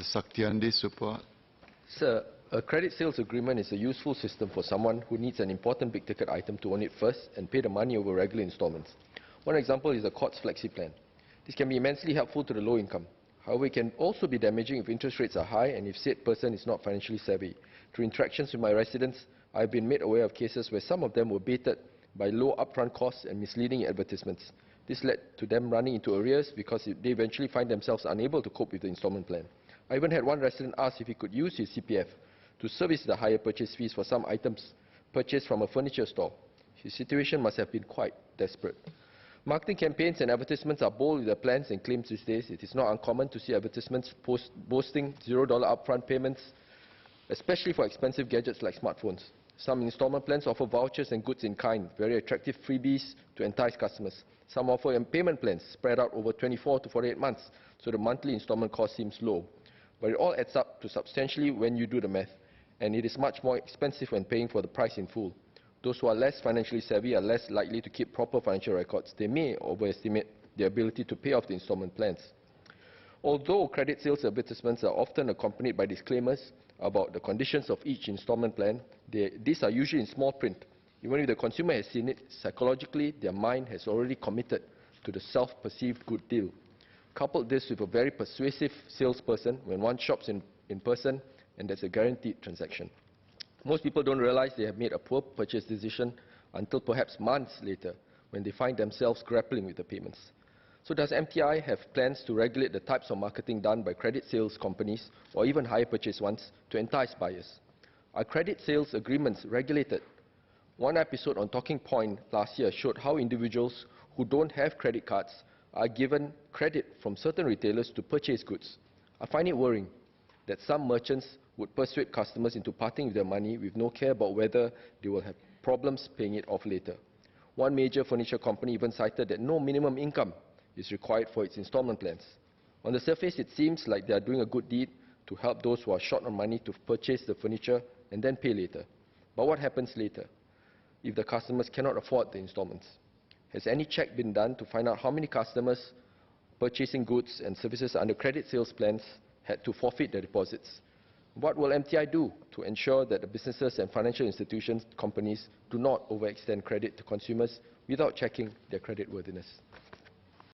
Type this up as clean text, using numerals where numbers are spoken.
Saktiandi Supaat. Sir, a credit sales agreement is a useful system for someone who needs an important big-ticket item to own it first and pay the money over regular installments. One example is the COS Flexi Plan. This can be immensely helpful to the low income. However, it can also be damaging if interest rates are high and if said person is not financially savvy. Through interactions with my residents, I have been made aware of cases where some of them were baited by low upfront costs and misleading advertisements. This led to them running into arrears because they eventually find themselves unable to cope with the installment plan. I even had one resident ask if he could use his CPF to service the higher purchase fees for some items purchased from a furniture store. His situation must have been quite desperate. Marketing campaigns and advertisements are bold with their plans and claims these days. It is not uncommon to see advertisements boasting $0 upfront payments, especially for expensive gadgets like smartphones. Some installment plans offer vouchers and goods in kind, very attractive freebies to entice customers. Some offer payment plans spread out over 24 to 48 months, so the monthly installment cost seems low. But it all adds up to substantially when you do the math, and it is much more expensive when paying for the price in full. Those who are less financially savvy are less likely to keep proper financial records. They may overestimate their ability to pay off the installment plans. Although credit sales advertisements are often accompanied by disclaimers about the conditions of each installment plan, these are usually in small print. Even if the consumer has seen it, psychologically their mind has already committed to the self-perceived good deal. Couple this with a very persuasive salesperson when one shops in person, and there's a guaranteed transaction. Most people don't realize they have made a poor purchase decision until perhaps months later when they find themselves grappling with the payments. So does MTI have plans to regulate the types of marketing done by credit sales companies or even higher purchase ones to entice buyers? Are credit sales agreements regulated? One episode on Talking Point last year showed how individuals who don't have credit cards are given credit from certain retailers to purchase goods. I find it worrying that some merchants would persuade customers into parting with their money with no care about whether they will have problems paying it off later. One major furniture company even cited that no minimum income is required for its installment plans. On the surface, it seems like they are doing a good deed to help those who are short on money to purchase the furniture and then pay later. But what happens later if the customers cannot afford the installments? Has any check been done to find out how many customers purchasing goods and services under credit sales plans had to forfeit their deposits? What will MTI do to ensure that the businesses and financial institutions, companies, do not overextend credit to consumers without checking their creditworthiness?